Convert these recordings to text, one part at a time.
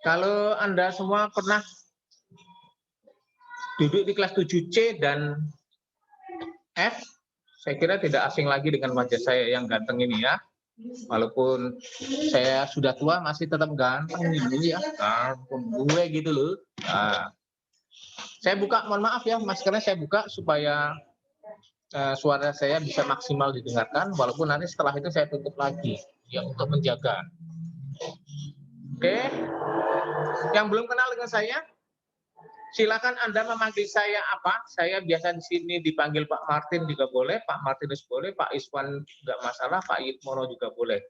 Kalau Anda semua pernah duduk di kelas 7C dan F, saya kira tidak asing lagi dengan wajah saya yang ganteng ini ya. Walaupun saya sudah tua masih tetap ganteng ini ya. Gue gitu loh. Nah, saya buka, mohon maaf ya, maskernya saya buka supaya suara saya bisa maksimal didengarkan. Walaupun nanti setelah itu saya tutup lagi ya untuk menjaga. Oke, yang belum kenal dengan saya, silakan Anda memanggil saya apa? Saya biasa di sini dipanggil Pak Martin juga boleh, Pak Martinus boleh, Pak Iswan nggak masalah, Pak Yitmono juga boleh.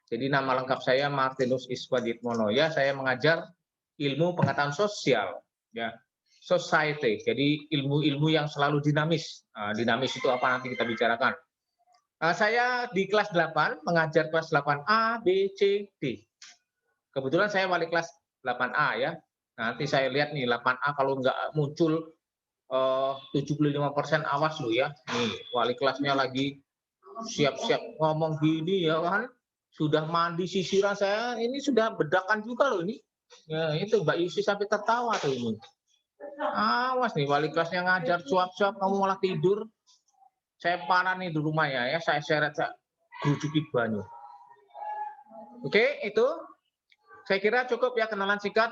Jadi nama lengkap saya Martinus Iswan Yitmono. Ya, saya mengajar ilmu pengetahuan sosial, ya, society. Jadi ilmu-ilmu yang selalu dinamis. Dinamis itu apa nanti kita bicarakan. Saya di kelas 8 mengajar kelas 8A, B, C, D. Kebetulan saya wali kelas 8A ya. Nanti saya lihat nih 8A kalau nggak muncul 75% awas lo ya. Nih wali kelasnya lagi siap-siap ngomong gini ya kan. Sudah mandi sisiran saya ini sudah bedakan juga loh ini. Ya itu Mbak Yusi sampai tertawa tuh ini. Awas nih wali kelasnya ngajar cuap-cuap kamu malah tidur. Saya parah nih di rumah ya, saya seret saya gerujuki banyu. Oke, itu saya kira cukup ya kenalan singkat.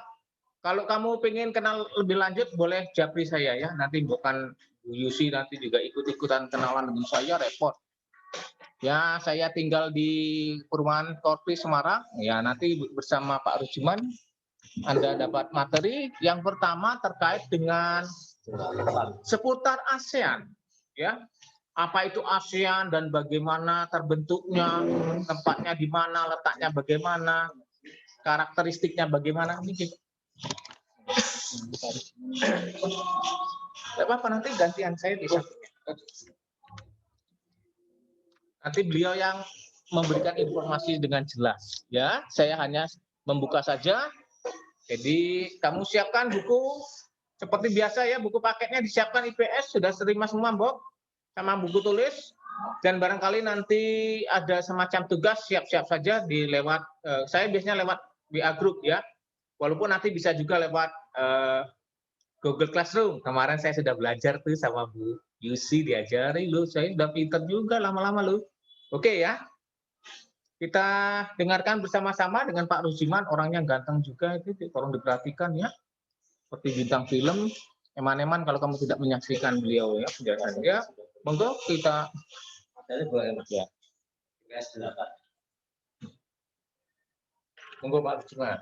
Kalau kamu pengen kenal lebih lanjut, boleh japri saya ya. Nanti bukan Bu Yusi nanti juga ikut-ikutan kenalan dengan saya, repot. Ya, saya tinggal di Perumahan Korpi Semarang. Ya, nanti bersama Pak Rujiman, Anda dapat materi. Yang pertama terkait dengan seputar ASEAN. Ya, apa itu ASEAN dan bagaimana terbentuknya, tempatnya di mana, letaknya bagaimana, karakteristiknya bagaimana. Ini tidak apa-apa, nanti gantian saya di sampingnya. Nanti beliau yang memberikan informasi dengan jelas. Ya, saya hanya membuka saja. Jadi kamu siapkan buku seperti biasa ya, buku paketnya disiapkan IPS sudah terima semua, Bob, sama buku tulis. Dan barangkali nanti ada semacam tugas, siap-siap saja di lewat. Saya biasanya lewat WA Group ya. Walaupun nanti bisa juga lewat Google Classroom. Kemarin saya sudah belajar tuh sama Bu Yusi, diajari lu, saya sudah pinter juga lama-lama lu. Oke ya. Kita dengarkan bersama-sama dengan Pak Rujiman, orangnya ganteng juga itu, tolong diperhatikan ya. Seperti bintang film, eman-eman kalau kamu tidak menyaksikan beliau ya, penjelasan ya. Monggo kita ya. Monggo Pak Rujiman.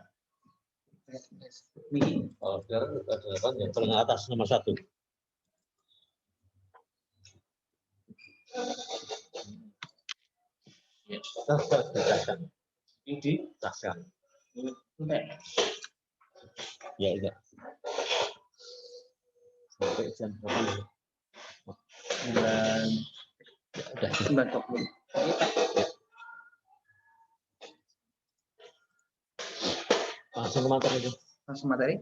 Yang paling atas nomor 1. Ini taskan. Ya enggak. Sampai jam berapa? Udah 9.20. Langsung ke materi itu. Langsung materi.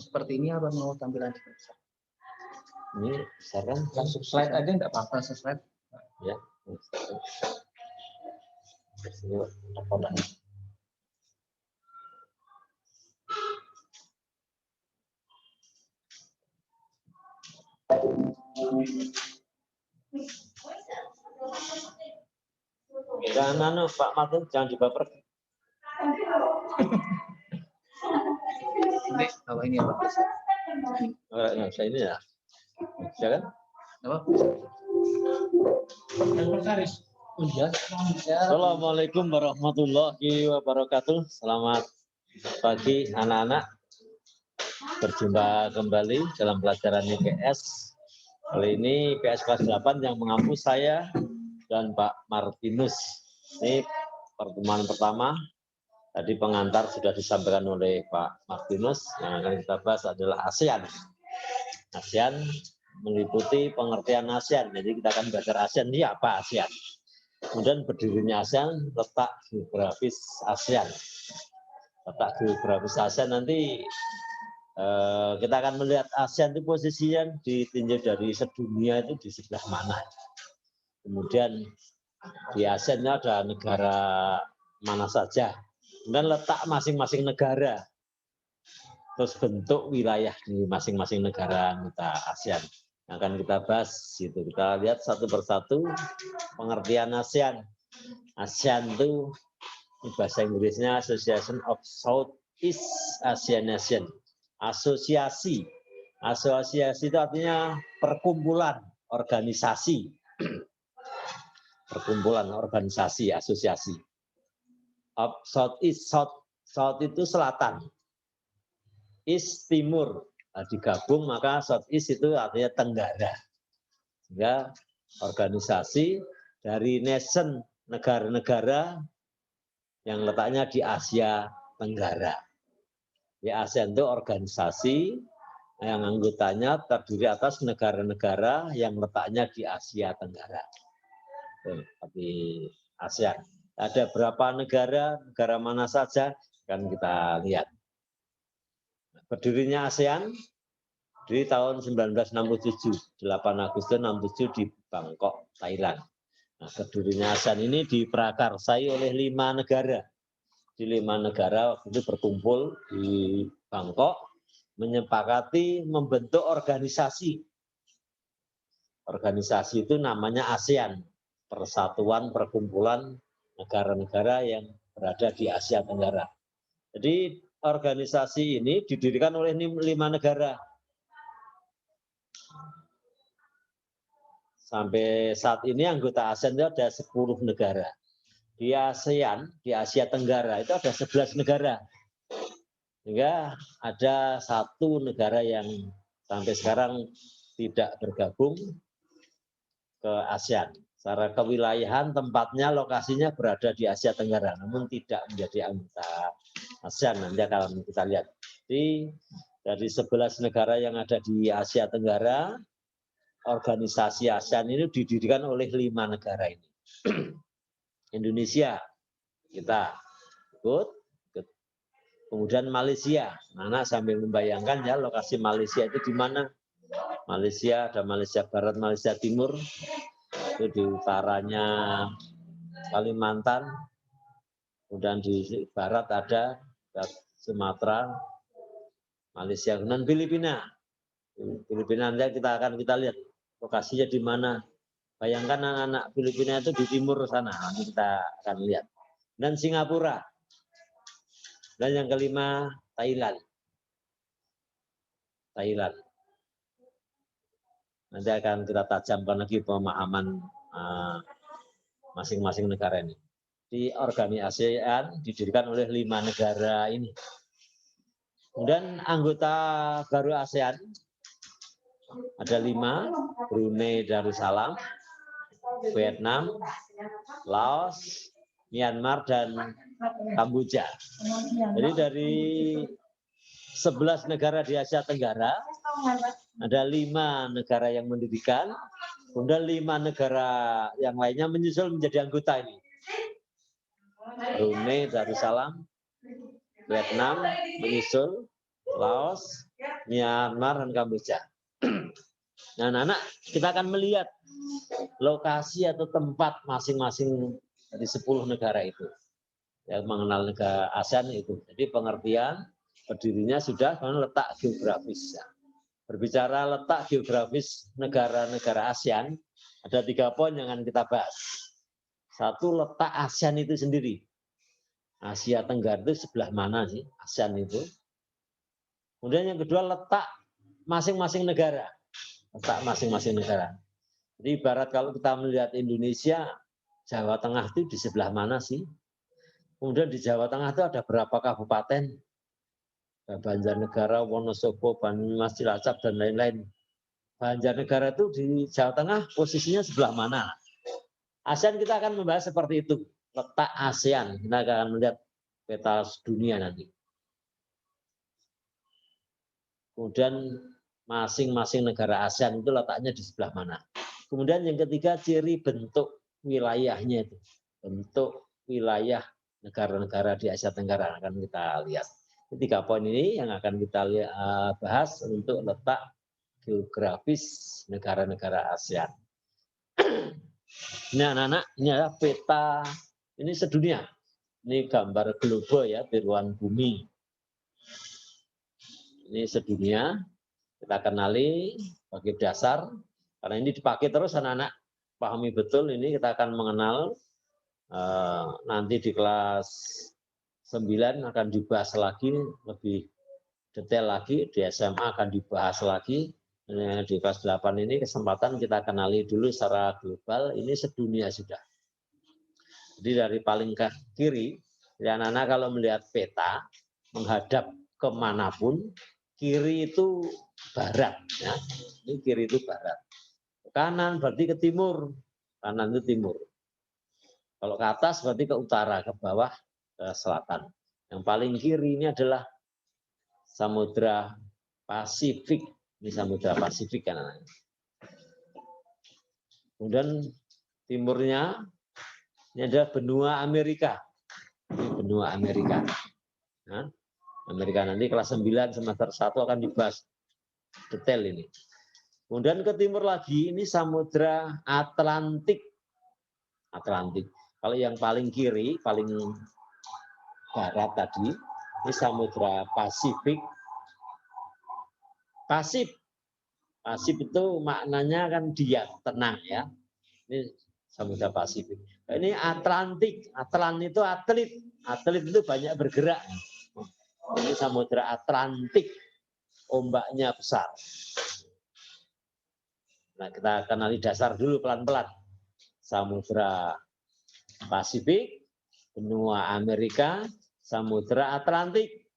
Seperti ini apa mau tampilan seperti ini? Saran langsung slide aja enggak apa-apa, langsung slide. Ya. Jangan Pak Martin, jangan dibaper. Ini kalau ini apa? Nggak bisa ini ya. Ya kan? Apa? Assalamualaikum warahmatullahi wabarakatuh. Selamat pagi anak-anak. Berjumpa kembali dalam pelajaran IPS. Kali ini IPS kelas 8 yang mengampu saya dan Pak Martinus. Ini pertemuan pertama. Tadi pengantar sudah disampaikan oleh Pak Martinus. Yang akan kita bahas adalah ASEAN. ASEAN meliputi pengertian ASEAN. Jadi kita akan belajar ASEAN ini apa ASEAN. Kemudian berdirinya ASEAN, letak geografis ASEAN. Letak geografis ASEAN nanti kita akan melihat ASEAN itu posisinya ditinjau dari sedunia itu di sebelah mana. Kemudian di ASEAN ada negara mana saja, dan letak masing-masing negara, terus bentuk wilayah di masing-masing negara anggota ASEAN. Yang akan kita bahas itu. Kita lihat satu persatu pengertian ASEAN. ASEAN itu bahasa Inggrisnya Association of Southeast Asian Nation. Asosiasi. Asosiasi itu artinya perkumpulan, organisasi. Perkumpulan, organisasi, asosiasi. Southeast, South itu selatan. East timur. Nah, digabung maka Southeast itu artinya tenggara. Sehingga organisasi dari nation, negara-negara yang letaknya di Asia Tenggara. Di ASEAN itu organisasi yang anggotanya terdiri atas negara-negara yang letaknya di Asia Tenggara. Seperti ASEAN. Ada berapa negara, negara mana saja, kan kita lihat. Berdirinya ASEAN di tahun 1967, 8 Agustus 67 di Bangkok, Thailand. Nah, berdirinya ASEAN ini diprakarsai oleh 5 negara. Di 5 negara waktu itu berkumpul di Bangkok, menyepakati membentuk organisasi. Organisasi itu namanya ASEAN, Persatuan Perkumpulan Negara-negara yang berada di Asia Tenggara. Jadi organisasi ini didirikan oleh 5 negara. Sampai saat ini anggota ASEAN itu ada 10 negara. Di ASEAN, di Asia Tenggara itu ada 11 negara. Sehingga ada 1 negara yang sampai sekarang tidak bergabung ke ASEAN. Secara kewilayahan tempatnya, lokasinya berada di Asia Tenggara, namun tidak menjadi anggota ASEAN. Nanti akan kita lihat. Jadi dari 11 negara yang ada di Asia Tenggara, organisasi ASEAN ini didirikan oleh 5 negara ini. Indonesia, kita ikut. Kemudian Malaysia, anak sambil membayangkan ya lokasi Malaysia itu di mana. Malaysia, ada Malaysia Barat, Malaysia Timur, itu di utaranya Kalimantan, kemudian di barat ada Sumatera, Malaysia, dan Filipina. Filipina nanti kita lihat lokasinya di mana. Bayangkan anak-anak Filipina itu di timur sana, nanti kita akan lihat. Dan Singapura. Dan yang kelima Thailand. Nanti akan kita tajamkan lagi pemahaman masing-masing negara ini. Di organisasi ASEAN didirikan oleh 5 negara ini. Kemudian anggota baru ASEAN ada 5, Brunei Darussalam, Vietnam, Laos, Myanmar, dan Kamboja. Jadi dari 11 negara di Asia Tenggara, ada 5 negara yang mendirikan, kemudian 5 negara yang lainnya menyusul menjadi anggota ini. Brunei Darussalam, Vietnam menyusul, Laos, Myanmar, dan Kamboja. Nah, anak-anak, kita akan melihat lokasi atau tempat masing-masing dari 10 negara itu. Yang mengenal negara ASEAN itu. Jadi pengertian berdirinya sudah karena letak geografis. Berbicara letak geografis negara-negara ASEAN, ada 3 poin yang akan kita bahas. 1, letak ASEAN itu sendiri. Asia Tenggara itu sebelah mana sih ASEAN itu? Kemudian yang kedua, letak masing-masing negara. Letak masing-masing negara. Jadi ibarat kalau kita melihat Indonesia, Jawa Tengah itu di sebelah mana sih? Kemudian di Jawa Tengah itu ada berapa kabupaten? Banjarnegara, Wonosobo, Banyumas, Cilacap, dan lain-lain. Banjarnegara itu di Jawa Tengah posisinya sebelah mana? ASEAN kita akan membahas seperti itu. Letak ASEAN, kita akan melihat peta dunia nanti. Kemudian masing-masing negara ASEAN itu letaknya di sebelah mana. Kemudian yang ketiga, ciri bentuk wilayahnya itu. Bentuk wilayah negara-negara di Asia Tenggara akan kita lihat. 3 poin ini yang akan kita bahas untuk letak geografis negara-negara ASEAN. Ini anak-anak, ini adalah peta, ini sedunia. Ini gambar globe ya, tiruan bumi. Ini sedunia, kita kenali sebagai dasar, karena ini dipakai terus anak-anak pahami betul ini kita akan mengenal nanti di kelas 9 akan dibahas lagi lebih detail lagi, di SMA akan dibahas lagi. Di kelas 8 ini kesempatan kita kenali dulu secara global, ini sedunia sudah. Jadi dari paling ke kiri, ya anak-anak kalau melihat peta, menghadap kemanapun, kiri itu barat. Ya. Ini kiri itu barat. Kanan berarti ke timur, kanan itu timur. Kalau ke atas berarti ke utara, ke bawah, ke selatan. Yang paling kiri ini adalah Samudra Pasifik. Ini Samudra Pasifik kan. Kemudian timurnya ini adalah benua Amerika. Ini benua Amerika. Nah, Amerika nanti kelas 9 semester 1 akan dibahas detail ini. Kemudian ke timur lagi ini Samudra Atlantik. Atlantik. Kalau yang paling kiri, paling barat tadi, ini Samudra Pasifik. Pasif itu maknanya kan diam, tenang ya. Ini Samudra Pasifik. Ini Atlantik. Atlant itu atlet. Atlet itu banyak bergerak. Ini Samudra Atlantik. Ombaknya besar. Nah, kita kenali dasar dulu pelan-pelan. Samudra Pasifik, benua Amerika, Samudra Atlantik.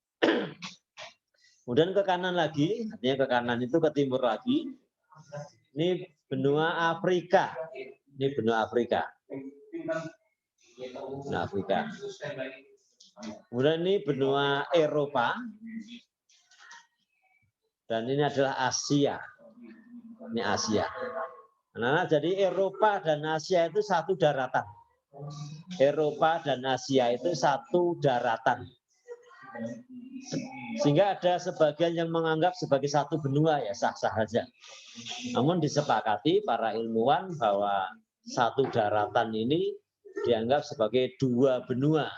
Kemudian ke kanan lagi, artinya ke kanan itu ke timur lagi. Ini benua Afrika. Ini benua Afrika. Nah, Afrika. Kemudian ini benua Eropa. Dan ini adalah Asia. Ini Asia. Nah, jadi Eropa dan Asia itu satu daratan. Eropa dan Asia itu satu daratan. Sehingga ada sebagian yang menganggap sebagai satu benua, ya sah-sah saja. Namun disepakati para ilmuwan bahwa satu daratan ini dianggap sebagai dua benua.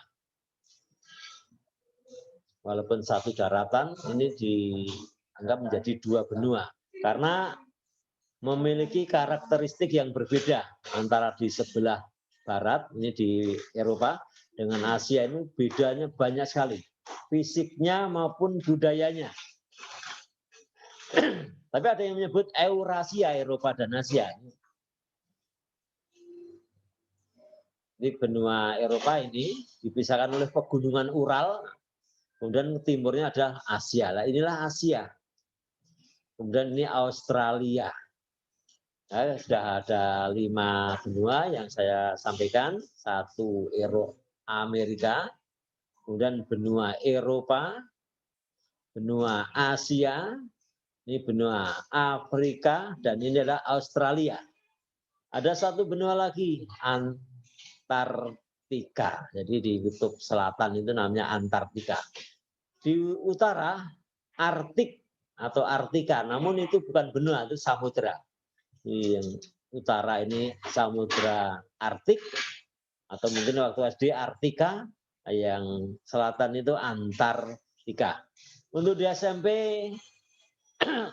Walaupun satu daratan ini dianggap menjadi dua benua. Karena memiliki karakteristik yang berbeda antara di sebelah barat, ini di Eropa, dengan Asia ini bedanya banyak sekali. Fisiknya maupun budayanya. Tapi ada yang menyebut Eurasia, Eropa dan Asia. Ini benua Eropa ini dipisahkan oleh pegunungan Ural, kemudian timurnya adalah Asia. Nah, inilah Asia. Kemudian ini Australia. Nah, sudah ada 5 benua yang saya sampaikan. 1 Amerika, kemudian benua Eropa, benua Asia, ini benua Afrika, dan ini adalah Australia. Ada 1 benua lagi, Antartika. Jadi di kutub selatan itu namanya Antartika. Di utara, Arktik atau Arktika, namun itu bukan benua, itu samudra. Yang utara ini Samudra Arktik, atau mungkin waktu SD Arktika, yang selatan itu Antartika. Untuk di SMP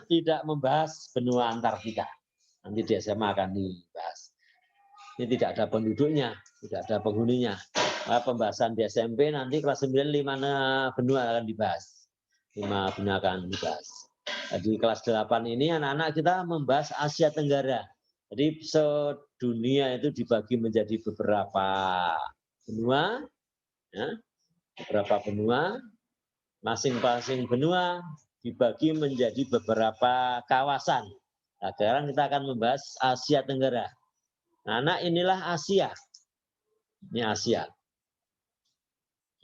tidak membahas benua Antartika. Nanti di SMA akan dibahas. Ini tidak ada penduduknya, tidak ada penghuninya. Nah, pembahasan di SMP nanti kelas 9 5 benua akan dibahas. 5 benua akan dibahas. Di kelas 8 ini anak-anak kita membahas Asia Tenggara. Jadi sedunia itu dibagi menjadi beberapa benua, ya, beberapa benua, masing-masing benua dibagi menjadi beberapa kawasan. Nah, sekarang kita akan membahas Asia Tenggara. Nah, anak inilah Asia. Ini Asia.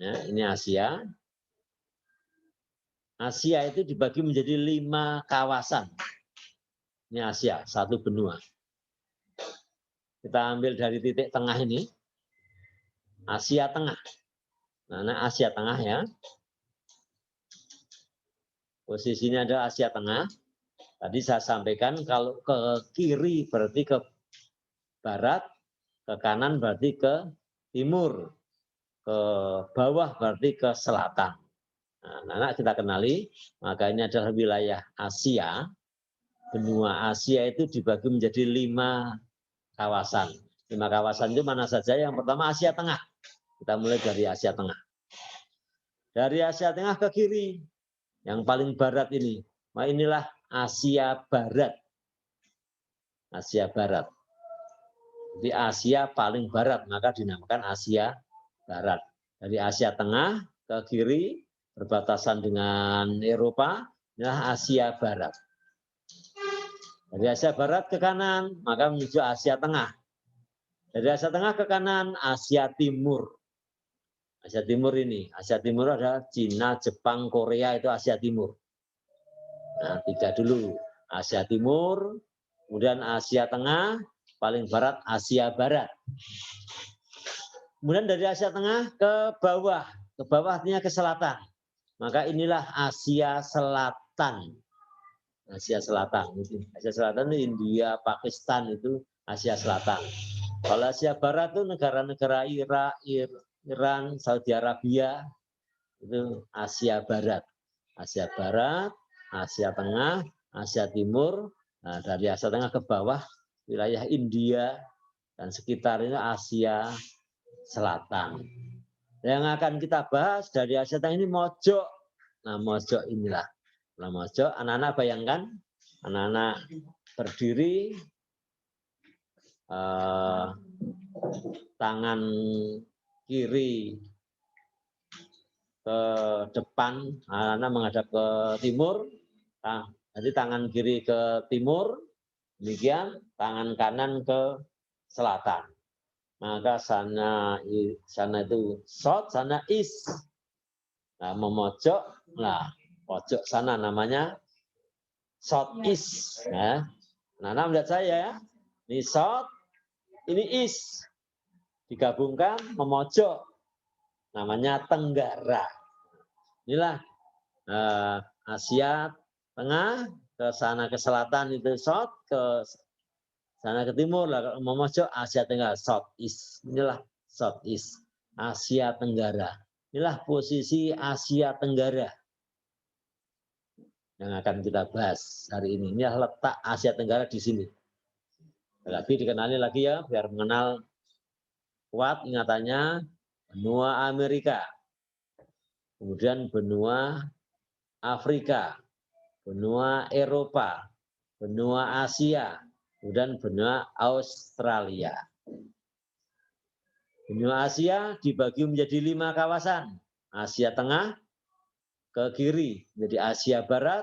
Ya, ini Asia. Asia itu dibagi menjadi 5 kawasan. Ini Asia, 1 benua. Kita ambil dari titik tengah ini. Asia Tengah. Nah, Asia Tengah ya. Posisinya ada Asia Tengah. Tadi saya sampaikan kalau ke kiri berarti ke barat, ke kanan berarti ke timur, ke bawah berarti ke selatan. Nah, anak-anak kita kenali, maka ini adalah wilayah Asia. Benua Asia itu dibagi menjadi 5 kawasan. 5 kawasan itu mana saja? Yang pertama Asia Tengah. Kita mulai dari Asia Tengah. Dari Asia Tengah ke kiri, yang paling barat ini. Nah, inilah Asia Barat. Asia Barat. Di Asia paling barat, maka dinamakan Asia Barat. Dari Asia Tengah ke kiri, berbatasan dengan Eropa, inilah Asia Barat. Dari Asia Barat ke kanan, maka menuju Asia Tengah. Dari Asia Tengah ke kanan, Asia Timur. Asia Timur ini, Asia Timur ada Cina, Jepang, Korea, itu Asia Timur. Nah, 3 dulu. Asia Timur, kemudian Asia Tengah, paling barat Asia Barat. Kemudian dari Asia Tengah ke bawah artinya ke selatan. Maka inilah Asia Selatan. Asia Selatan. Asia Selatan itu India, Pakistan itu Asia Selatan. Kalau Asia Barat itu negara-negara Irak, Iran, Saudi Arabia, itu Asia Barat. Asia Barat, Asia Tengah, Asia Timur. Nah, dari Asia Tengah ke bawah wilayah India dan sekitarnya Asia Selatan. Yang akan kita bahas dari Asia Tengah ini mojok. Nah, mojok inilah. Nah, mojok, anak-anak bayangkan, anak-anak berdiri, tangan kiri ke depan, anak-anak menghadap ke timur, jadi tangan kiri ke timur, demikian, tangan kanan ke selatan. Maka sana itu south, sana east. Nah, memojok, nah pojok sana namanya south east. Ya. Nah, melihat saya ya, ini south, ini east, digabungkan memojok, namanya Tenggara. Inilah Asia Tengah, ke sana ke selatan itu south, ke sana ke timur lah, memojok Asia Tenggara, Southeast. Inilah Southeast, Asia Tenggara. Inilah posisi Asia Tenggara yang akan kita bahas hari ini. Inilah letak Asia Tenggara di sini. Lagi dikenali lagi ya, biar mengenal kuat ingatannya, benua Amerika, kemudian benua Afrika, benua Eropa, benua Asia, kemudian benua Australia. Benua Asia dibagi menjadi 5 kawasan. Asia Tengah ke kiri menjadi Asia Barat,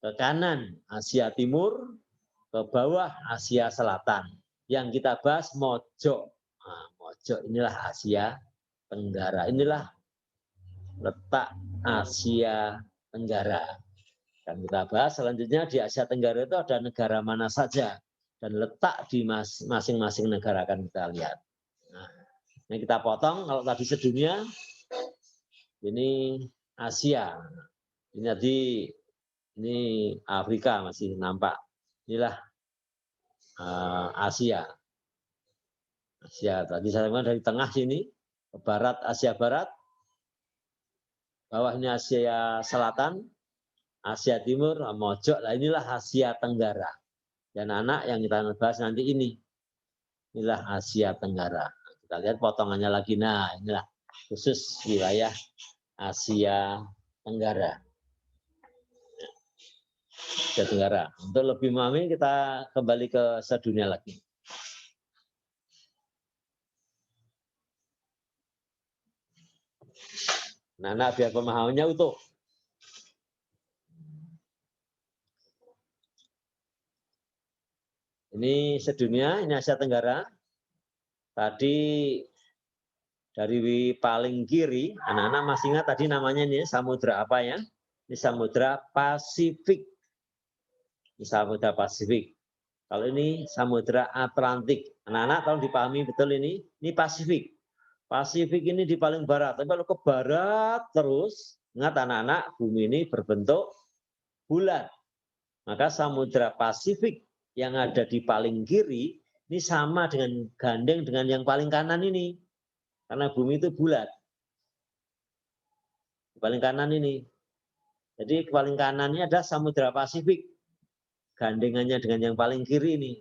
ke kanan Asia Timur, ke bawah Asia Selatan. Yang kita bahas mojok. Nah, mojok inilah Asia Tenggara. Inilah letak Asia Tenggara. Dan kita bahas selanjutnya di Asia Tenggara itu ada negara mana saja. Dan letak di masing-masing negara akan kita lihat. Nah, ini kita potong, kalau tadi sedunia, ini Asia. Ini tadi, ini Afrika masih nampak. Inilah Asia. Asia, tadi saya bilang dari tengah sini, ke barat Asia Barat, bawahnya Asia Selatan, Asia Timur, mojok, lah inilah Asia Tenggara. Dan anak yang kita bahas nanti ini, inilah Asia Tenggara. Kita lihat potongannya lagi, nah inilah khusus wilayah Asia Tenggara. Asia Tenggara. Untuk lebih memahami kita kembali ke sedunia lagi. Nah, biar pemahamannya utuh. Ini sedunia, ini Asia Tenggara. Tadi dari paling kiri, anak-anak masih ingat tadi namanya ini samudra apa ya? Ini samudra Pasifik. Ini samudra Pasifik. Kalau ini samudra Atlantik. Anak-anak kalau dipahami betul ini Pasifik. Pasifik ini di paling barat. Tapi kalau ke barat terus, ingat anak-anak, bumi ini berbentuk bulat. Maka samudra Pasifik yang ada di paling kiri ini sama dengan gandeng dengan yang paling kanan ini. Karena bumi itu bulat. Paling kanan ini. Jadi paling kanan ini ada Samudra Pasifik. Gandengannya dengan yang paling kiri ini.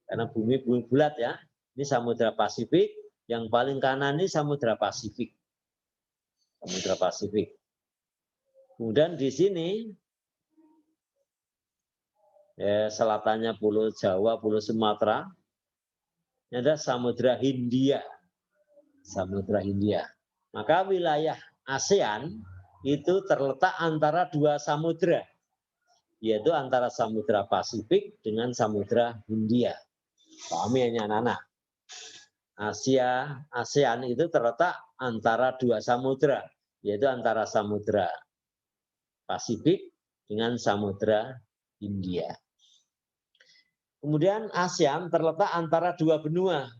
Karena bumi bulat ya. Ini Samudra Pasifik. Yang paling kanan ini Samudra Pasifik. Samudra Pasifik. Kemudian di sini ya, selatannya Pulau Jawa, Pulau Sumatera. Ini ada Samudra Hindia. Samudra Hindia. Maka wilayah ASEAN itu terletak antara dua samudra, yaitu antara Samudra Pasifik dengan Samudra Hindia. Pahami ya anak-anak? ASEAN itu terletak antara dua samudra, yaitu antara Samudra Pasifik dengan Samudra Hindia. Kemudian ASEAN terletak antara dua benua.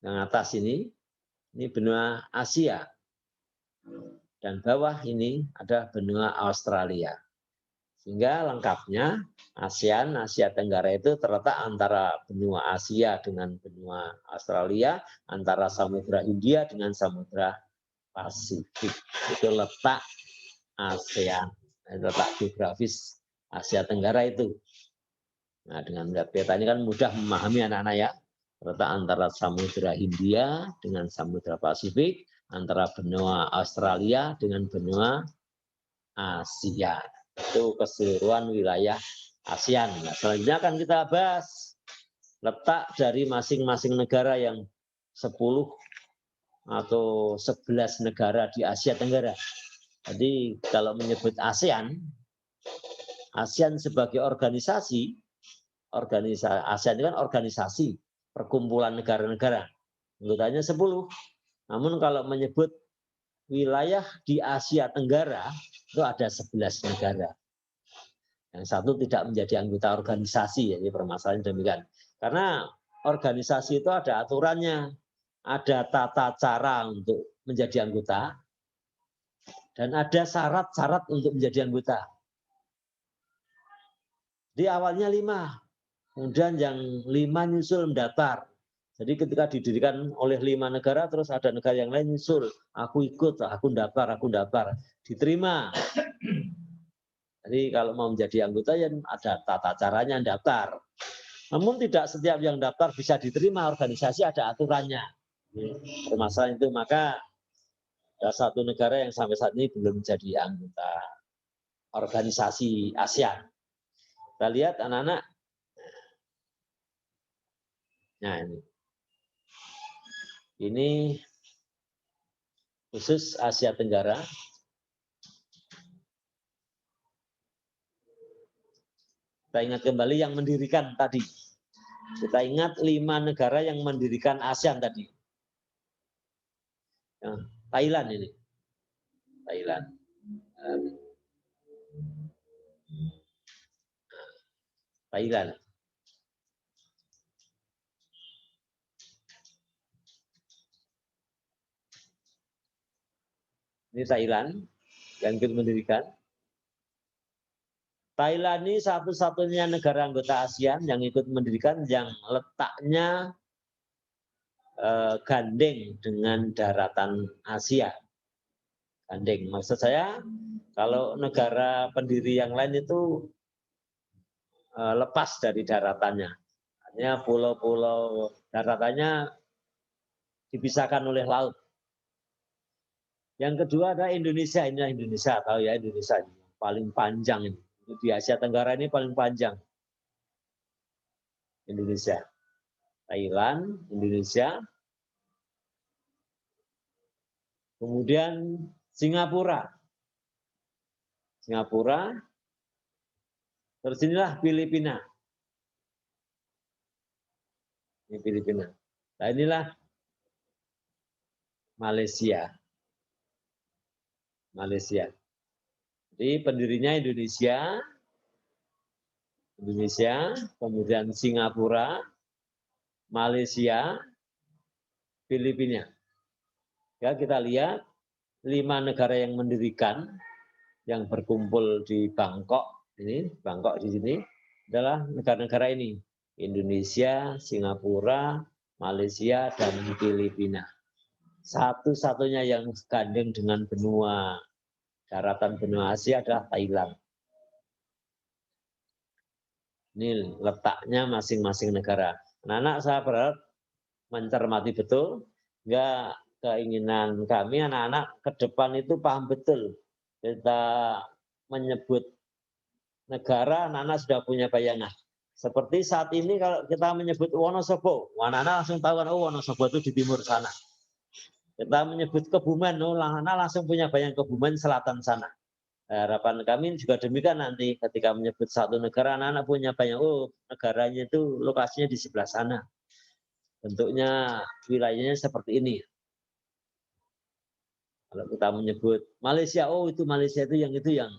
Yang atas ini benua Asia. Dan bawah ini ada benua Australia. Sehingga lengkapnya ASEAN, Asia Tenggara itu terletak antara benua Asia dengan benua Australia, antara Samudra Hindia dengan Samudra Pasifik. Itu letak ASEAN, letak geografis Asia Tenggara itu. Nah, dengan melihat peta ini kan mudah memahami anak-anak ya. Terletak antara Samudra Hindia dengan Samudra Pasifik, antara benua Australia dengan benua Asia. Itu keseluruhan wilayah ASEAN. Nah, selanjutnya akan kita bahas letak dari masing-masing negara yang 10 atau 11 negara di Asia Tenggara. Jadi kalau menyebut ASEAN sebagai organisasi ASEAN itu kan organisasi perkumpulan negara-negara. Anggotanya 10. Namun kalau menyebut wilayah di Asia Tenggara itu ada 11 negara. Yang satu tidak menjadi anggota organisasi, jadi permasalahan demikian. Karena organisasi itu ada aturannya, ada tata cara untuk menjadi anggota, dan ada syarat-syarat untuk menjadi anggota. Di awalnya 5, kemudian yang 5 nyusul mendaftar. Jadi ketika didirikan oleh 5 negara, terus ada negara yang lain nyusul, aku ikut, aku daftar, diterima. Jadi kalau mau menjadi anggota ya ada tata caranya daftar. Namun tidak setiap yang daftar bisa diterima, organisasi ada aturannya. Permasalahan itu, maka ada satu negara yang sampai saat ini belum menjadi anggota organisasi ASEAN. Kita lihat anak-anak. Nah ini khusus Asia Tenggara. Kita ingat kembali yang mendirikan tadi. Kita ingat 5 negara yang mendirikan ASEAN tadi. Nah, Thailand ini. Thailand. Thailand. Ini Thailand yang ikut mendirikan. Thailand ini satu-satunya negara anggota ASEAN yang ikut mendirikan yang letaknya gandeng dengan daratan Asia. Gandeng. Maksud saya kalau negara pendiri yang lain itu lepas dari daratannya. Hanya pulau-pulau daratannya dipisahkan oleh laut. Yang kedua ada Indonesia. Ini Indonesia, tahu ya Indonesia ini paling panjang ini. Di Asia Tenggara ini paling panjang. Indonesia. Thailand, Indonesia. Kemudian Singapura. Singapura. Terus inilah Filipina. Ini Filipina. Nah inilah Malaysia. Malaysia. Jadi pendirinya Indonesia, kemudian Singapura, Malaysia, Filipina. Ya, kita lihat 5 negara yang mendirikan, yang berkumpul di Bangkok ini, Bangkok di sini, adalah negara-negara ini. Indonesia, Singapura, Malaysia, dan Filipina. Satu-satunya yang gandeng dengan benua daratan benua Asia adalah Thailand. Ini letaknya masing-masing negara. Anak-anak saya berharap mencermati betul, enggak keinginan kami anak-anak ke depan itu paham betul. Kita menyebut negara, anak-anak sudah punya bayangan. Seperti saat ini kalau kita menyebut Wonosobo, anak-anak langsung tahu kan, oh Wonosobo itu di timur sana. Kita menyebut Kebumen, oh anak-anak langsung punya bayangan Kebumen selatan sana. Harapan kami juga demikian nanti ketika menyebut satu negara, anak-anak punya bayangan, oh negaranya itu lokasinya di sebelah sana. Bentuknya wilayahnya seperti ini. Kalau kita menyebut Malaysia, oh itu Malaysia itu yang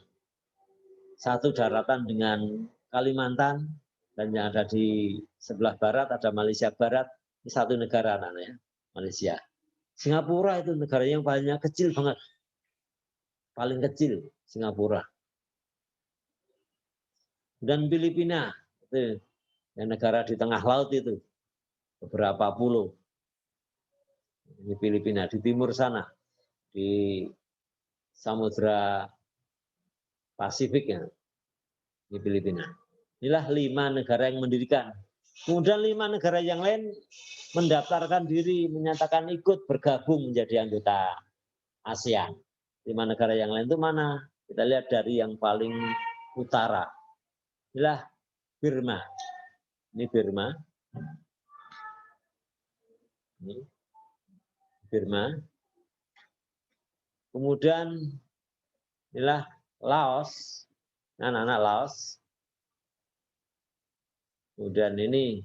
satu daratan dengan Kalimantan, dan yang ada di sebelah barat ada Malaysia Barat, ini satu negara namanya Malaysia. Singapura itu negara yang paling kecil banget, paling kecil Singapura. Dan Filipina itu yang negara di tengah laut itu, beberapa pulau. Ini Filipina di timur sana, di Samudra Pasifik ya, di Filipina. Inilah 5 negara yang mendirikan. Kemudian 5 negara yang lain mendaftarkan diri, menyatakan ikut bergabung menjadi anggota ASEAN. 5 negara yang lain itu mana? Kita lihat dari yang paling utara. Inilah Burma. Ini Burma. Ini Burma. Kemudian inilah Laos. Anak-anak Laos. Kemudian ini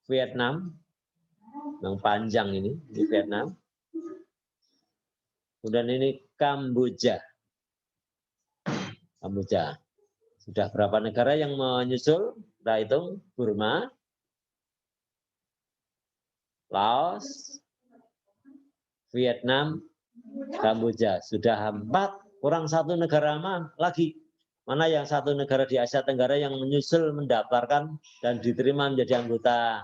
Vietnam, yang panjang ini Vietnam. Kemudian ini Kamboja. Kamboja. Sudah berapa negara yang menyusul? Kita hitung, Burma, Laos, Vietnam, Kamboja. Sudah 4, kurang 1 negara lagi. Mana yang 1 negara di Asia Tenggara yang menyusul mendaftarkan dan diterima menjadi anggota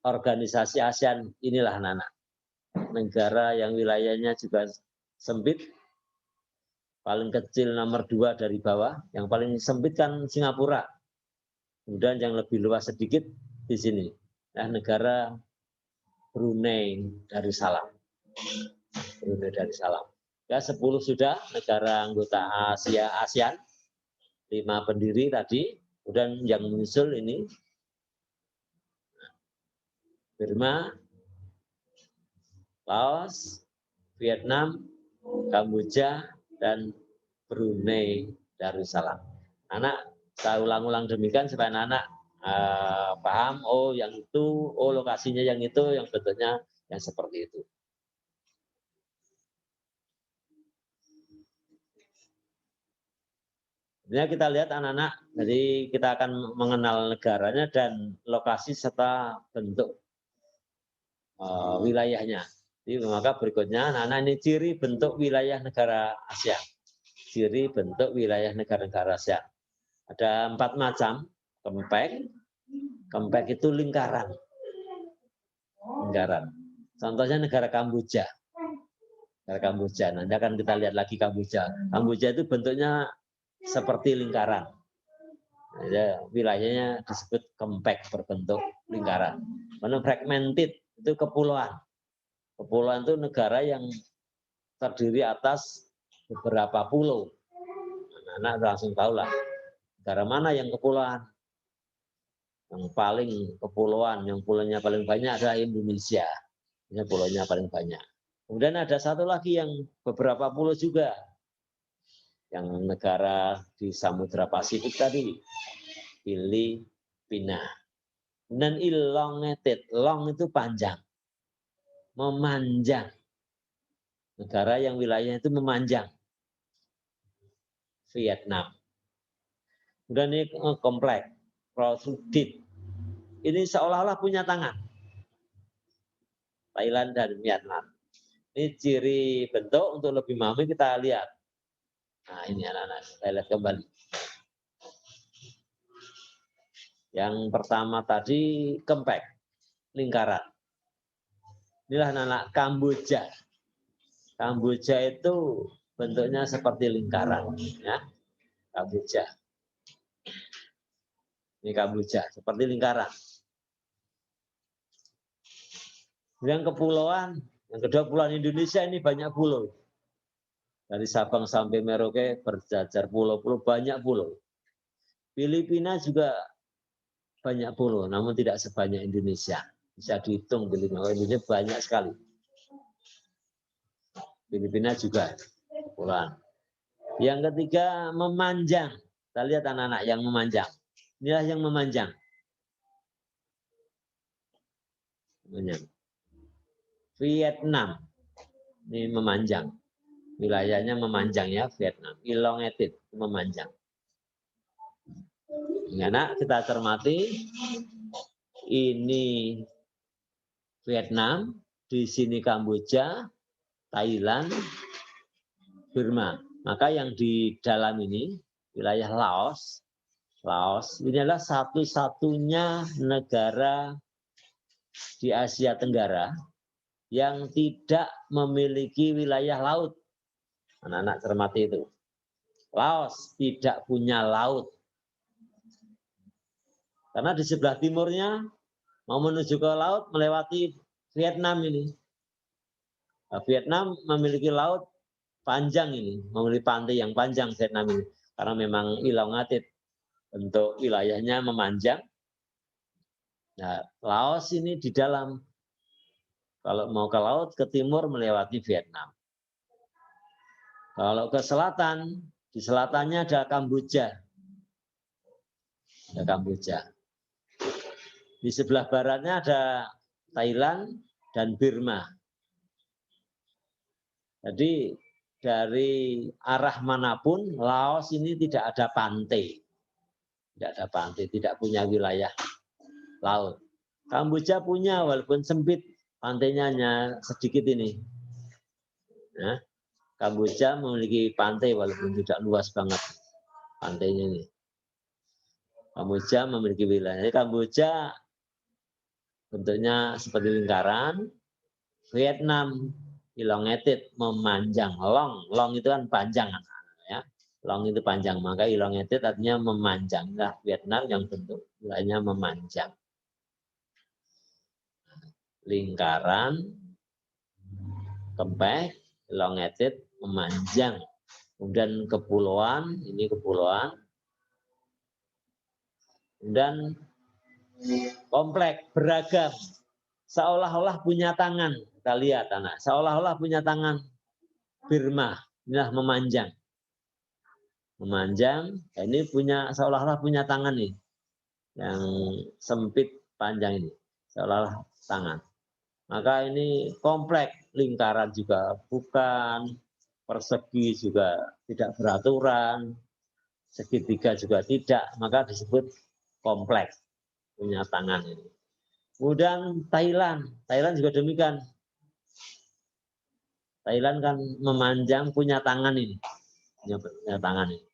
organisasi ASEAN. Inilah anak-anak. Negara yang wilayahnya juga sempit, paling kecil nomor 2 dari bawah, yang paling sempit kan Singapura. Kemudian yang lebih luas sedikit di sini. Nah, negara Brunei Darussalam. Brunei Darussalam. Ya, 10 sudah negara anggota ASEAN, 5 pendiri tadi, kemudian yang menyusul ini Burma, Laos, Vietnam, Kamboja, dan Brunei Darussalam. Anak, saya ulang-ulang demikian supaya anak paham, oh yang itu, oh lokasinya yang itu, yang bentuknya yang seperti itu. Ini kita lihat anak-anak, jadi kita akan mengenal negaranya dan lokasi serta bentuk wilayahnya. Jadi maka berikutnya anak-anak ini ciri bentuk wilayah negara Asia. Ciri bentuk wilayah negara-negara Asia. Ada 4 macam kempek. Kempek itu lingkaran. Lingkaran. Contohnya negara Kamboja. Negara Kamboja. Nanti akan kita lihat lagi Kamboja. Kamboja itu bentuknya seperti lingkaran. Ya, wilayahnya disebut kempek, berbentuk lingkaran. Karena fragmented itu kepulauan. Kepulauan itu negara yang terdiri atas beberapa pulau. Anak-anak langsung tahu lah negara mana yang kepulauan. Yang paling kepulauan, yang pulaunya paling banyak adalah Indonesia. Ini pulaunya paling banyak. Kemudian ada satu lagi yang beberapa pulau juga, yang negara di Samudra Pasifik tadi, Filipina. Dan elongated, long itu panjang, memanjang. Negara yang wilayahnya itu memanjang, Vietnam. Kemudian ini kompleks, protruded. Ini seolah-olah punya tangan, Thailand dan Vietnam. Ini ciri bentuk, untuk lebih memahami kita lihat. Nah ini anak-anak, saya lihat kembali. Yang pertama tadi kempek, lingkaran. Inilah anak Kamboja. Kamboja itu bentuknya seperti lingkaran, ya. Kamboja. Ini Kamboja, seperti lingkaran. Yang kepulauan, yang kedua Kepulauan Indonesia ini banyak pulau. Dari Sabang sampai Merauke berjajar pulau-pulau, banyak pulau. Filipina juga banyak pulau, namun tidak sebanyak Indonesia. Bisa dihitung Filipina. Indonesia banyak sekali. Filipina juga kepulauan. Yang ketiga memanjang. Kita lihat anak-anak yang memanjang. Inilah yang memanjang. Vietnam. Ini memanjang. Wilayahnya memanjang ya, Vietnam. Elongated, memanjang. Anak kita cermati, ini Vietnam, di sini Kamboja, Thailand, Burma. Maka yang di dalam ini wilayah Laos, ini adalah satu-satunya negara di Asia Tenggara yang tidak memiliki wilayah laut. Anak-anak cermati itu. Laos tidak punya laut. Karena di sebelah timurnya mau menuju ke laut melewati Vietnam ini. Nah, Vietnam memiliki laut panjang ini, memiliki pantai yang panjang Vietnam ini. Karena memang elongated, bentuk wilayahnya memanjang. Nah, Laos ini di dalam. Kalau mau ke laut, ke timur melewati Vietnam. Kalau ke selatan, di selatannya ada Kamboja. Ada Kamboja. Di sebelah baratnya ada Thailand dan Burma. Jadi dari arah manapun Laos ini tidak ada pantai. Tidak ada pantai, tidak punya wilayah laut. Kamboja punya walaupun sempit, pantainya hanya sedikit ini. Nah, Kamboja memiliki pantai walaupun tidak luas banget pantainya ini. Kamboja memiliki wilayah. Jadi Kamboja bentuknya seperti lingkaran. Vietnam elongated, memanjang. Long itu kan panjang, ya. Long itu panjang, maka elongated artinya memanjang. Nah, Vietnam yang bentuk wilayahnya memanjang. Lingkaran, kempek, elongated, memanjang. Kemudian kepulauan, ini kepulauan. Dan kompleks, beragam. Seolah-olah punya tangan. Kita lihat anak, seolah-olah punya tangan. Burma, inilah memanjang. Memanjang, ini punya seolah-olah punya tangan nih. Yang sempit panjang ini. Seolah-olah tangan. Maka ini kompleks, lingkaran juga bukan, persegi juga tidak beraturan, segitiga juga tidak, maka disebut kompleks, punya tangan ini. Kemudian Thailand juga demikian. Thailand kan memanjang, punya tangan ini, punya tangan ini.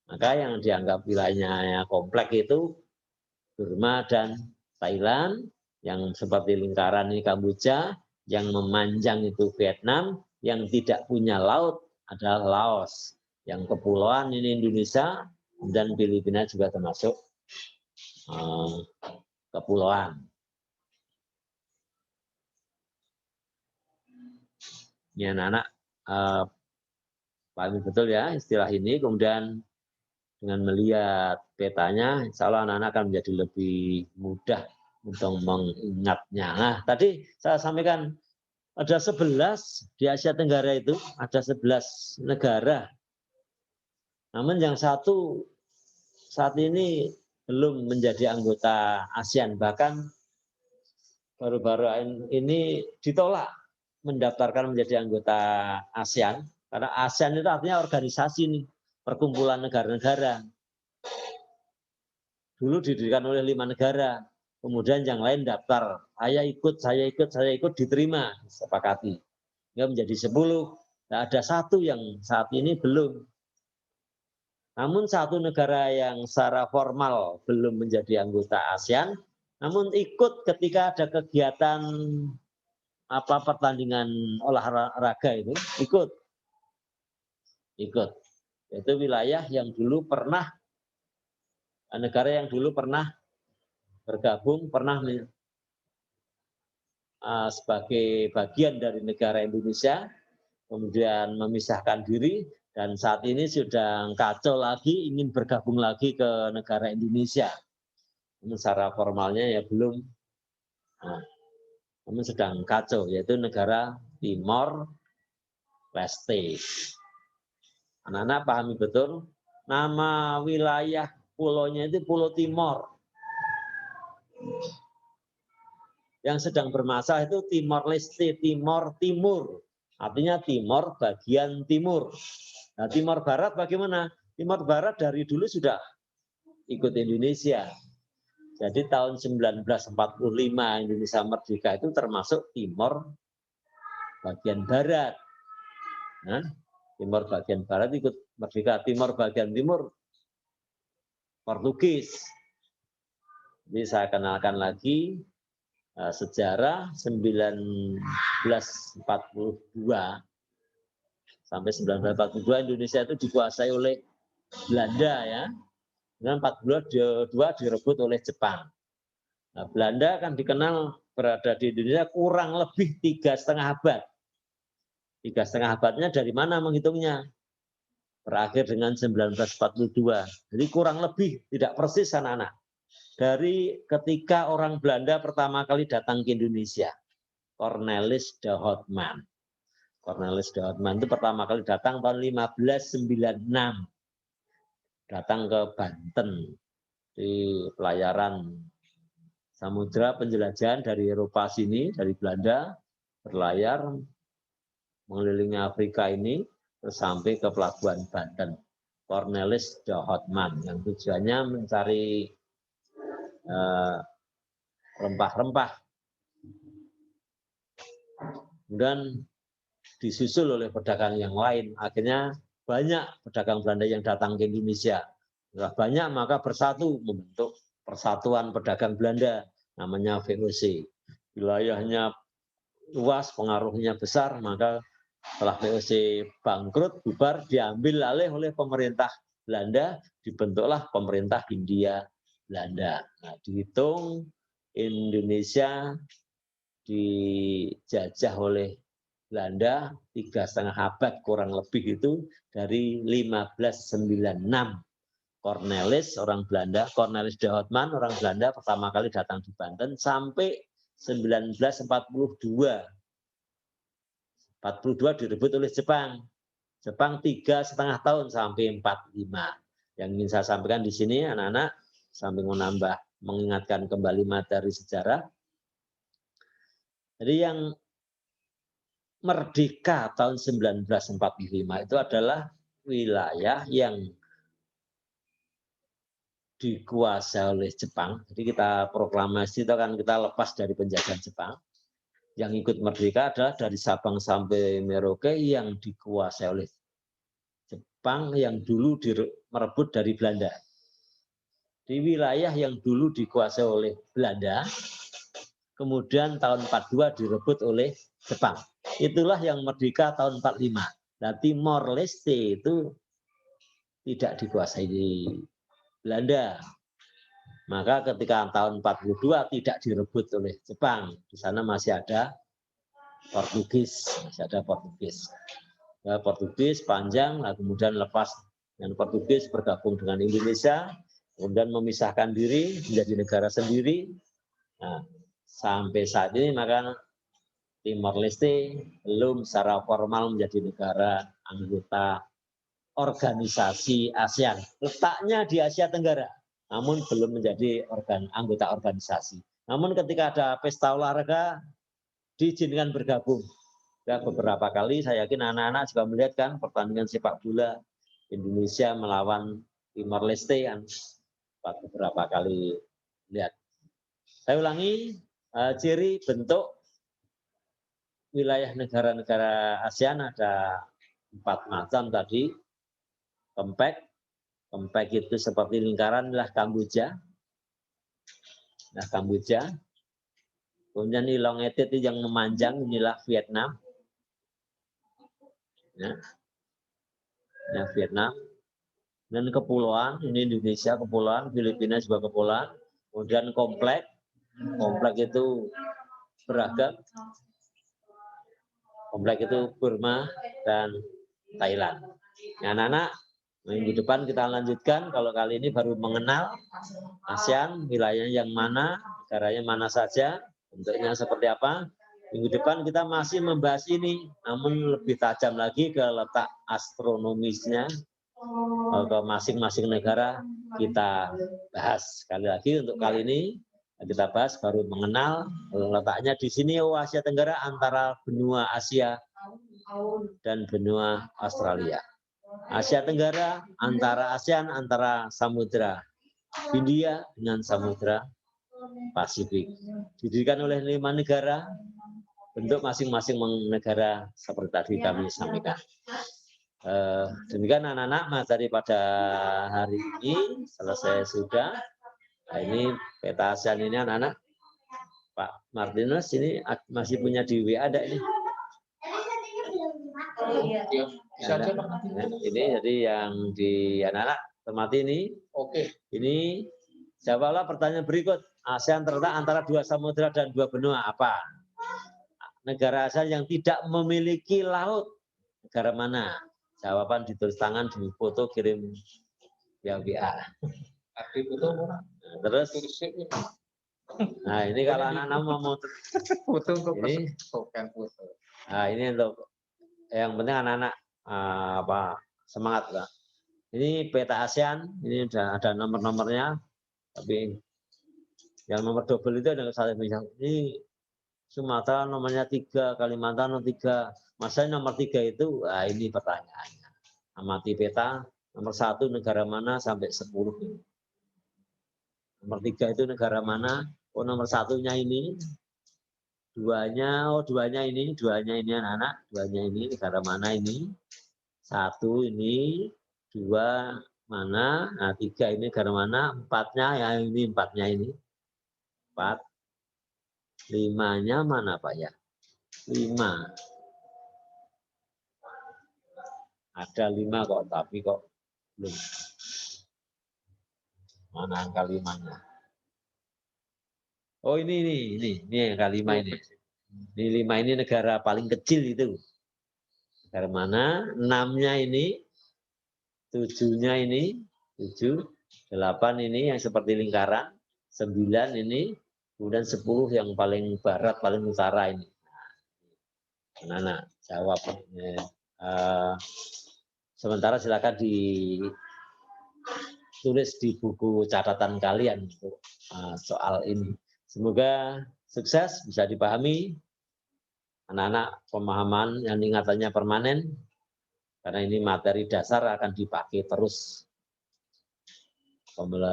Maka yang dianggap wilayahnya kompleks itu Burma dan Thailand, yang seperti lingkaran ini Kamboja, yang memanjang itu Vietnam, yang tidak punya laut adalah Laos, yang kepulauan ini Indonesia, dan Filipina juga termasuk kepulauan. Ini anak-anak pahami betul ya istilah ini, kemudian dengan melihat petanya, insya Allah anak-anak akan menjadi lebih mudah untuk mengingatnya. Nah, tadi saya sampaikan ada 11 di Asia Tenggara itu, ada 11 negara. Namun yang satu saat ini belum menjadi anggota ASEAN, bahkan baru-baru ini ditolak mendaftarkan menjadi anggota ASEAN, karena ASEAN itu artinya organisasi nih, perkumpulan negara-negara. Dulu didirikan oleh 5 negara, kemudian yang lain daftar, saya ikut, diterima, sepakati. Hingga menjadi 10, nah, ada satu yang saat ini belum. Namun satu negara yang secara formal belum menjadi anggota ASEAN, namun ikut ketika ada kegiatan pertandingan olahraga itu ikut. Itu wilayah yang dulu pernah negara yang dulu pernah bergabung, pernah sebagai bagian dari negara Indonesia, kemudian memisahkan diri, dan saat ini sudah kacau lagi, ingin bergabung lagi ke negara Indonesia. Secara formalnya ya belum, namun sedang kacau, yaitu negara Timor Leste. Anak-anak pahami betul, nama wilayah pulaunya itu Pulau Timor. Yang sedang bermasalah itu Timor Leste, Timor Timur. Artinya Timor bagian timur. Nah, Timor Barat bagaimana? Timor Barat dari dulu sudah ikut Indonesia. Jadi tahun 1945 Indonesia merdeka itu termasuk Timor bagian barat. Nah, Timor bagian barat ikut merdeka. Timor bagian timur Portugis. Jadi saya kenalkan lagi sejarah 1942 sampai 1942 Indonesia itu dikuasai oleh Belanda ya. Dengan 42 direbut oleh Jepang. Nah, Belanda kan dikenal berada di Indonesia kurang lebih 3,5 abad. 3,5 abadnya dari mana menghitungnya? Berakhir dengan 1942. Jadi kurang lebih, tidak persis anak-anak. Dari ketika orang Belanda pertama kali datang ke Indonesia, Cornelis de Houtman. Cornelis de Houtman itu pertama kali datang tahun 1596. Datang ke Banten di pelayaran samudra penjelajahan dari Eropa sini, dari Belanda, berlayar mengelilingi Afrika ini, terus sampai ke pelabuhan Banten. Cornelis de Houtman, yang tujuannya mencari rempah-rempah. Kemudian disusul oleh pedagang yang lain. Akhirnya banyak pedagang Belanda yang datang ke Indonesia. Setelah banyak maka bersatu membentuk Persatuan Pedagang Belanda, namanya VOC. Wilayahnya luas, pengaruhnya besar, maka setelah VOC bangkrut, bubar, diambil alih oleh pemerintah Belanda, dibentuklah pemerintah Hindia Belanda. Nah, dihitung Indonesia dijajah oleh Belanda 3,5 abad kurang lebih itu dari 1596. Cornelis orang Belanda, Cornelis de Houtman orang Belanda pertama kali datang di Banten sampai 1942. 42 direbut oleh Jepang. Jepang 3,5 tahun sampai 45. Yang ingin saya sampaikan di sini anak-anak, sambil mengingatkan kembali materi sejarah. Jadi yang merdeka tahun 1945 itu adalah wilayah yang dikuasai oleh Jepang. Jadi kita proklamasi itu kan kita lepas dari penjajahan Jepang. Yang ikut merdeka adalah dari Sabang sampai Merauke yang dikuasai oleh Jepang yang dulu merebut dari Belanda. Di wilayah yang dulu dikuasai oleh Belanda, kemudian tahun 42 direbut oleh Jepang. Itulah yang merdeka tahun 45. Nah, Timor Leste itu tidak dikuasai di Belanda. Maka ketika tahun 42 tidak direbut oleh Jepang. Di sana masih ada Portugis, Ya, Portugis panjang, nah kemudian lepas dan Portugis bergabung dengan Indonesia, kemudian memisahkan diri menjadi negara sendiri. Nah, sampai saat ini maka Timor Leste belum secara formal menjadi negara anggota organisasi ASEAN. Letaknya di Asia Tenggara, namun belum menjadi anggota organisasi. Namun ketika ada pesta olahraga, diizinkan bergabung. Ya, beberapa kali saya yakin anak-anak juga melihat kan pertandingan sepak bola Indonesia melawan Timor Leste yang beberapa kali lihat. Saya ulangi, ciri bentuk wilayah negara-negara ASEAN ada 4 macam tadi. Compact, Komplek itu seperti lingkaran adalah Kamboja. Nah, Kamboja. Kemudian elongated itu yang memanjang inilah Vietnam. Ya. Nah, Vietnam. Dan kepulauan, ini Indonesia kepulauan, Filipina juga kepulauan. Kemudian komplek itu beragam. Komplek itu Burma dan Thailand. Nah, anak-anak, minggu depan kita lanjutkan. Kalau kali ini baru mengenal ASEAN, wilayahnya yang mana, negaranya mana saja, bentuknya seperti apa. Minggu depan kita masih membahas ini, namun lebih tajam lagi ke letak astronomisnya, ke masing-masing negara kita bahas. Sekali lagi untuk kali ini kita bahas baru mengenal letaknya di sini Asia Tenggara antara benua Asia dan benua Australia. Asia Tenggara antara ASEAN, antara Samudra Hindia dengan Samudra Pasifik. Didirikan oleh 5 negara, bentuk masing-masing negara seperti tadi kami sampaikan. Demikian anak-anak materi pada hari ini selesai sudah. Nah, ini peta ASEAN ini anak-anak. Pak Martinus ini masih punya di WA ada ini. Bisa aja, Pak. Ini jadi yang di anak-anak temati ini. Oke. Ini jawablah pertanyaan berikut. ASEAN terletak antara 2 samudra dan 2 benua apa? Negara ASEAN yang tidak memiliki laut. Negara mana? Jawaban ditulis tangan, di foto, kirim via WA. Terus, nah ini kalau anak-anak mau foto ini, nah ini untuk yang penting anak-anak semangat lah. Ini peta ASEAN, ini ada nomor-nomornya, tapi yang nomor double itu ada satu misal. Ini Sumatera nomornya 3, Kalimantan nomor 3. Masanya nomor 3 itu, nah ini pertanyaannya. Amati peta, nomor 1 negara mana sampai 10. Nomor 3 itu negara mana? Oh nomor 1-nya ini. Duanya ini anak-anak. Duanya ini negara mana ini? 1 ini, 2 mana? Nah 3 ini negara mana? 4-nya ya ini 4-nya ini. 4. 5-nya mana Pak ya? 5. Ada 5 kok, tapi kok belum. Mana angka 5-nya? Oh ini angka 5 ini. Ini 5 ini negara paling kecil itu. Negara mana? 6-nya ini, 7-nya ini, 7, 8 ini yang seperti lingkaran, 9 ini, kemudian 10 yang paling barat, paling utara ini. Nah, jawab. Sementara silakan ditulis di buku catatan kalian untuk soal ini. Semoga sukses, bisa dipahami. Anak-anak pemahaman yang ingatannya permanen, karena ini materi dasar akan dipakai terus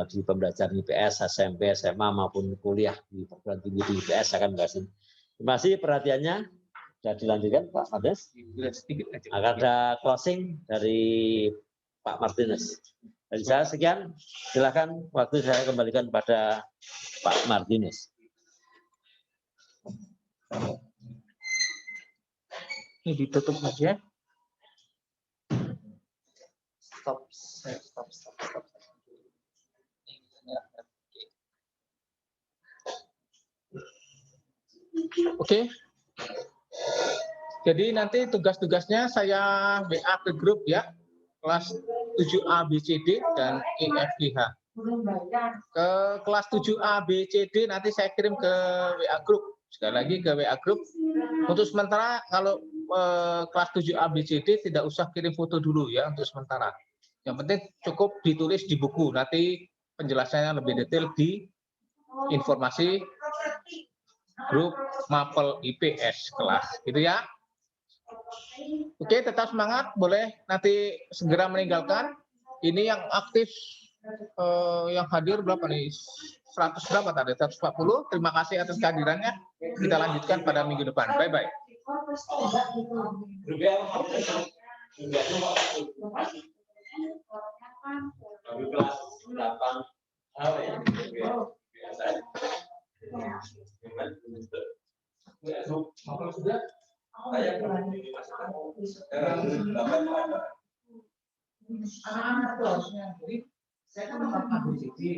di pembelajaran IPS, SMP, SMA maupun kuliah di perguruan tinggi di IPS akan bahas ini. Terima kasih perhatiannya. Sudah dilanjutkan Pak Mades. Akan ada closing dari Pak Martinus. Dari saya sekian. Silakan waktu saya kembalikan pada Pak Martinus. Ini ditutup aja. Stop. Oke. Jadi nanti tugas-tugasnya saya WA ke grup ya. Kelas 7A BCD dan EFGH. Ke kelas 7A BCD nanti saya kirim ke WA grup. Sekali lagi ke WA grup. Untuk sementara kalau kelas 7A BCD tidak usah kirim foto dulu ya untuk sementara. Yang penting cukup ditulis di buku. Nanti penjelasannya lebih detail di informasi grup Mapel IPS kelas. Gitu ya. Oke, tetap semangat. Boleh nanti segera meninggalkan. Ini yang aktif, yang hadir berapa nih? 100 berapa tadi? 140. Terima kasih atas kehadirannya. Kita lanjutkan pada minggu depan. Bye-bye. Anak-anak itu harusnya. Jadi saya kan di sini.